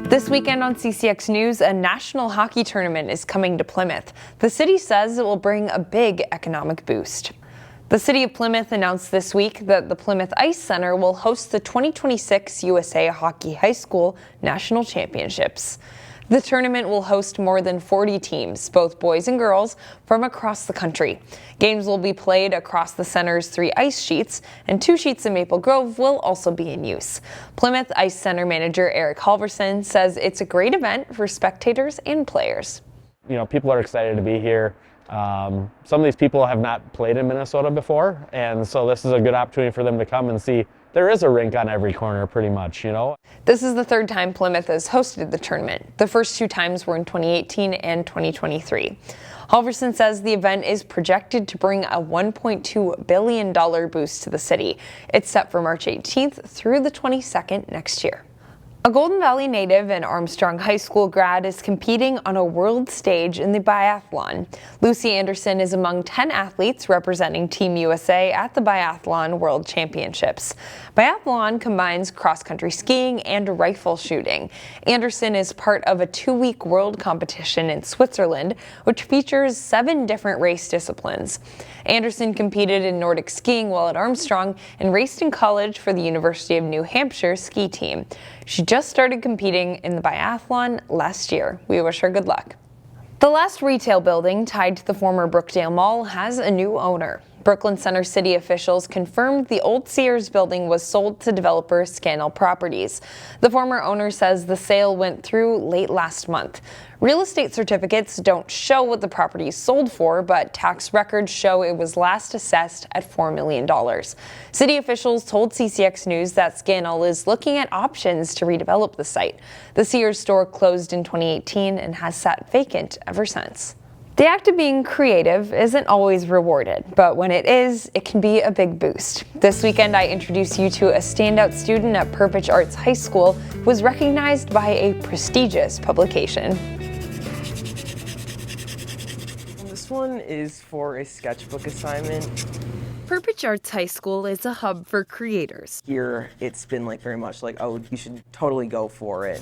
This weekend on CCX News, a national hockey tournament is coming to Plymouth. The city says it will bring a big economic boost. The city of Plymouth announced this week that the Plymouth Ice Center will host the 2026 USA Hockey High School National Championships. The tournament will host more than 40 teams, both boys and girls, from across the country. Games will be played across the center's 3 ice sheets, and 2 sheets in Maple Grove will also be in use. Plymouth Ice Center manager Eric Halverson says it's a great event for spectators and players. You know, people are excited to be here. Some of these people have not played in Minnesota before, and so this is a good opportunity for them to come and see there is a rink on every corner pretty much, you know. This is the 3rd time Plymouth has hosted the tournament. The first 2 times were in 2018 and 2023. Halverson says the event is projected to bring a $1.2 billion boost to the city. It's set for March 18th through the 22nd next year. A Golden Valley native and Armstrong High School grad is competing on a world stage in the biathlon. Lucy Anderson is among 10 athletes representing Team USA at the Biathlon World Championships. Biathlon combines cross-country skiing and rifle shooting. Anderson is part of a 2-week world competition in Switzerland, which features 7 different race disciplines. Anderson competed in Nordic skiing while at Armstrong and raced in college for the University of New Hampshire ski team. She just started competing in the biathlon last year. We wish her good luck. The last retail building tied to the former Brookdale Mall has a new owner. Brooklyn Center city officials confirmed the old Sears building was sold to developer Scannell Properties. The former owner says the sale went through late last month. Real estate certificates don't show what the property sold for, but tax records show it was last assessed at $4 million. City officials told CCX News that Scannell is looking at options to redevelop the site. The Sears store closed in 2018 and has sat vacant ever since. The act of being creative isn't always rewarded, but when it is, it can be a big boost. This weekend, I introduce you to a standout student at Perpich Arts High School who was recognized by a prestigious publication. This one is for a sketchbook assignment. Perpich Arts High School is a hub for creators. Here, it's been very much like, oh, you should totally go for it.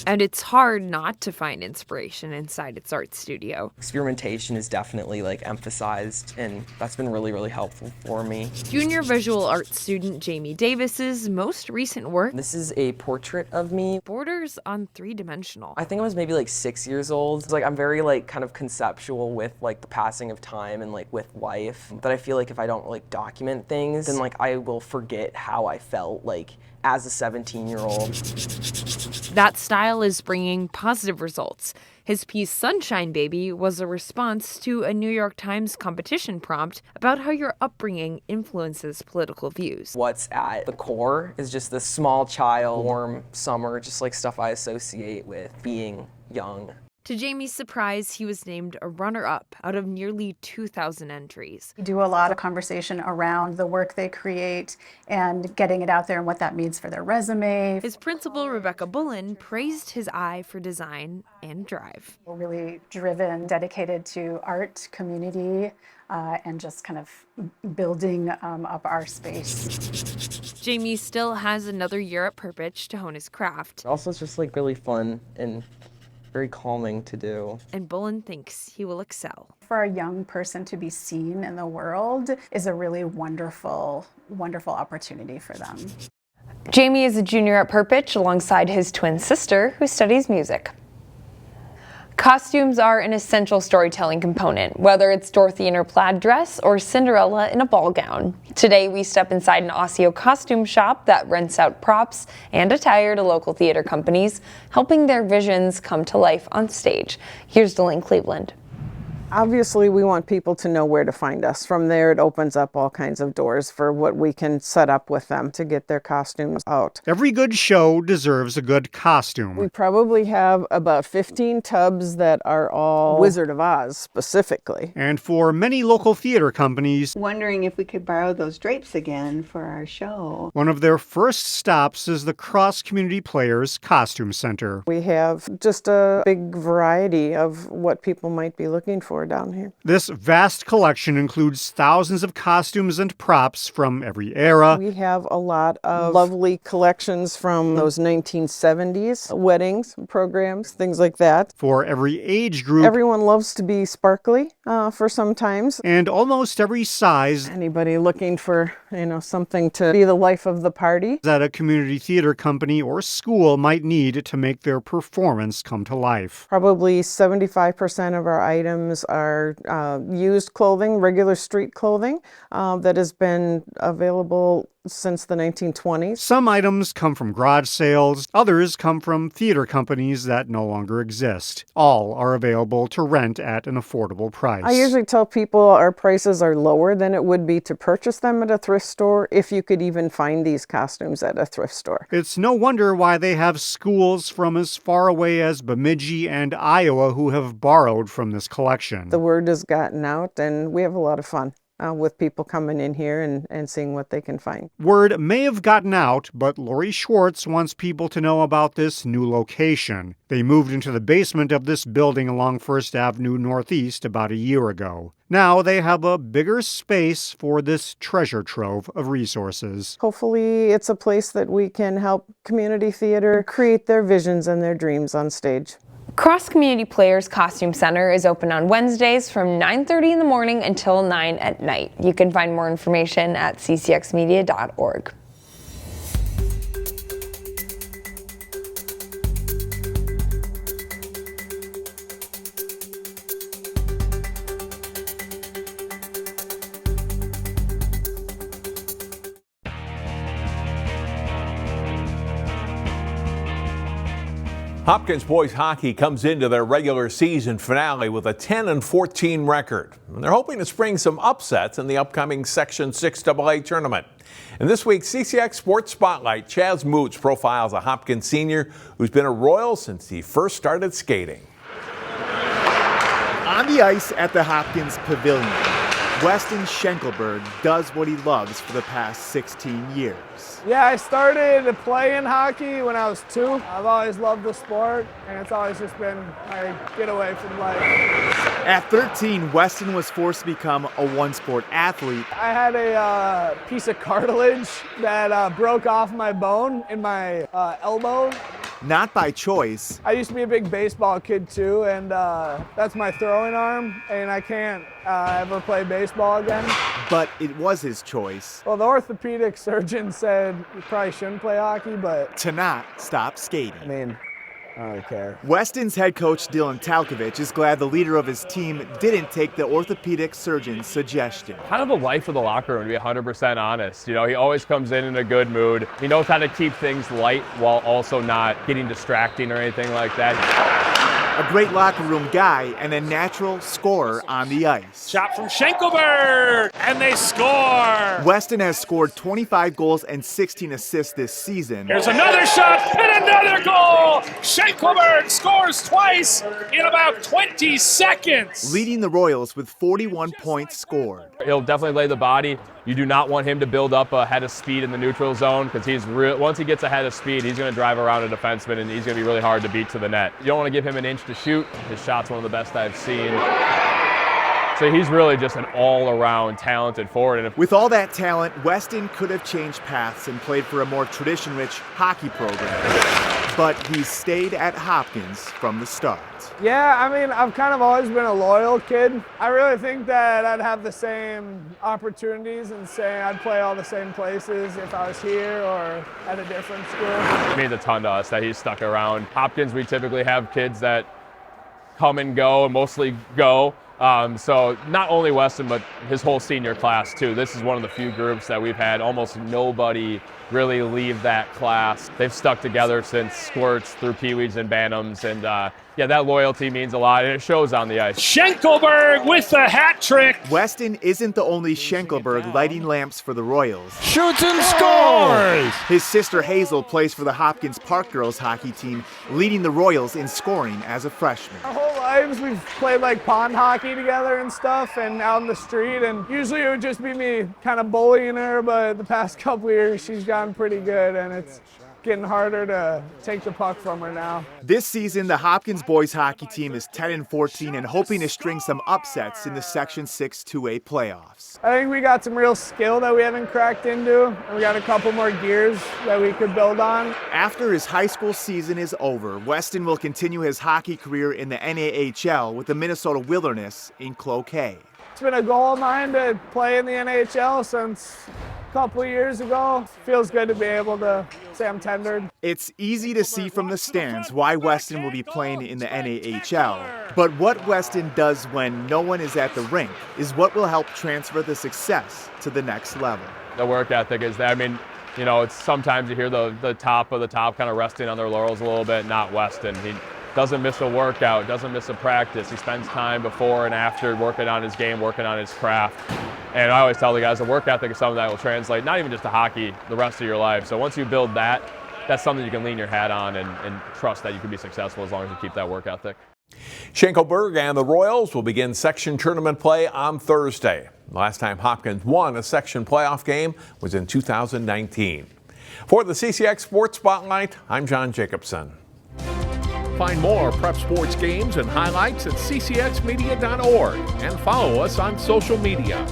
And it's hard not to find inspiration inside its art studio. Experimentation is definitely emphasized, and that's been really, really helpful for me. Junior visual arts student Jamie Davis's most recent work. This is a portrait of me. Borders on 3-dimensional. I think I was maybe 6 years old. I'm very kind of conceptual with the passing of time and with life. That I feel if I don't document things, then I will forget how I felt as a 17-year-old. That style is bringing positive results. His piece Sunshine Baby was a response to a New York Times competition prompt about how your upbringing influences political views. What's at the core is just this small child, warm summer, just stuff I associate with being young. To Jamie's surprise, he was named a runner-up out of nearly 2,000 entries. We do a lot of conversation around the work they create and getting it out there and what that means for their resume. His principal, Rebecca Bullen, praised his eye for design and drive. We're really driven, dedicated to art, community, and just kind of building up our space. Jamie still has another year at Perpich to hone his craft. Also, it's just really fun and very calming to do. And Bullen thinks he will excel. For a young person to be seen in the world is a really wonderful, wonderful opportunity for them. Jamie is a junior at Perpich alongside his twin sister who studies music. Costumes are an essential storytelling component, whether it's Dorothy in her plaid dress or Cinderella in a ball gown. Today, we step inside an Osseo costume shop that rents out props and attire to local theater companies, helping their visions come to life on stage. Here's Delane Cleveland. Obviously, we want people to know where to find us. From there, it opens up all kinds of doors for what we can set up with them to get their costumes out. Every good show deserves a good costume. We probably have about 15 tubs that are all Wizard of Oz specifically. And for many local theater companies, wondering if we could borrow those drapes again for our show. One of their first stops is the Cross Community Players Costume Center. We have just a big variety of what people might be looking for. for down here. This vast collection includes thousands of costumes and props from every era. We have a lot of lovely collections from those 1970s weddings, programs, things like that. For every age group. Everyone loves to be sparkly for sometimes. And almost every size. Anybody looking for, something to be the life of the party that a community theater company or school might need to make their performance come to life. Probably 75% of our items are used clothing, regular street clothing that has been available since the 1920s. Some items come from garage sales, others come from theater companies that no longer exist. All are available to rent at an affordable price. I usually tell people our prices are lower than it would be to purchase them at a thrift store, if you could even find these costumes at a thrift store. It's no wonder why they have schools from as far away as Bemidji and Iowa who have borrowed from this collection. The word has gotten out, and we have a lot of fun with people coming in here and seeing what they can find. Word may have gotten out, but Lori Schwartz wants people to know about this new location. They moved into the basement of this building along First Avenue Northeast about a year ago. Now they have a bigger space for this treasure trove of resources. Hopefully it's a place that we can help community theater create their visions and their dreams on stage. Cross Community Players Costume Center is open on Wednesdays from 9:30 in the morning until 9 at night. You can find more information at ccxmedia.org. Hopkins boys hockey comes into their regular season finale with a 10-14 record. And they're hoping to spring some upsets in the upcoming Section 6 AA tournament. In this week's CCX Sports Spotlight, Chaz Moots profiles a Hopkins senior who's been a Royal since he first started skating. On the ice at the Hopkins Pavilion, Weston Schenkelberg does what he loves for the past 16 years. Yeah, I started playing hockey when I was 2. I've always loved the sport, and it's always just been my getaway from life. At 13, Weston was forced to become a one-sport athlete. I had a piece of cartilage that broke off my bone in my elbow. Not by choice. I used to be a big baseball kid too, and that's my throwing arm, and I can't ever play baseball again. But it was his choice. Well, the orthopedic surgeon said you probably shouldn't play hockey, but to not stop skating. I mean, I don't really care. Weston's head coach Dylan Talkovich is glad the leader of his team didn't take the orthopedic surgeon's suggestion. Kind of a life of the locker room, to be 100% honest. He always comes in a good mood. He knows how to keep things light while also not getting distracting or anything like that. A great locker room guy and a natural scorer on the ice. Shot from Schenkelberg, and they score! Weston has scored 25 goals and 16 assists this season. Here's another shot and another goal! Schenkelberg scores twice in about 20 seconds. Leading the Royals with 41 points scored. He'll definitely lay the body. You do not want him to build up a head of speed in the neutral zone because once he gets ahead of speed, he's going to drive around a defenseman and he's going to be really hard to beat to the net. You don't want to give him an inch to shoot. His shot's one of the best I've seen. So he's really just an all-around talented forward. And with all that talent, Weston could have changed paths and played for a more tradition-rich hockey program. But he stayed at Hopkins from the start. Yeah, I mean, I've kind of always been a loyal kid. I really think that I'd have the same opportunities and say I'd play all the same places if I was here or at a different school. It means a ton to us that he's stuck around. Hopkins, we typically have kids that come and go and mostly go. So not only Weston, but his whole senior class too. This is one of the few groups that we've had almost nobody really leave that class. They've stuck together since squirts through peewees and bantams, and yeah, that loyalty means a lot, and it shows on the ice. Schenkelberg with the hat trick. Weston isn't the only Schenkelberg lighting lamps for the Royals. Shoots and scores! His sister Hazel plays for the Hopkins Park girls hockey team, leading the Royals in scoring as a freshman. Our whole lives we've played like pond hockey together and stuff and out in the street, and usually it would just be me kind of bullying her, but the past couple years she's gotten pretty good, and it's getting harder to take the puck from her now. This season, the Hopkins boys hockey team is 10-14 and hoping to string some upsets in the Section 6 2A playoffs. I think we got some real skill that we haven't cracked into, and we got a couple more gears that we could build on. After his high school season is over, Weston will continue his hockey career in the NAHL with the Minnesota Wilderness in Cloquet. It's been a goal of mine to play in the NHL since a couple of years ago. Feels good to be able to say I'm tendered. It's easy to see from the stands why Weston will be playing in the NAHL. But what Weston does when no one is at the rink is what will help transfer the success to the next level. The work ethic is there. I mean, you know, it's sometimes you hear the top of the top kind of resting on their laurels a little bit. Not Weston. He doesn't miss a workout, doesn't miss a practice. He spends time before and after working on his game, working on his craft. And I always tell the guys the work ethic is something that will translate not even just to hockey, the rest of your life. So once you build that, that's something you can lean your hat on and trust that you can be successful as long as you keep that work ethic. Schenkelberg and the Royals will begin section tournament play on Thursday. The last time Hopkins won a section playoff game was in 2019. For the CCX Sports Spotlight, I'm John Jacobson. Find more prep sports games and highlights at ccxmedia.org and follow us on social media.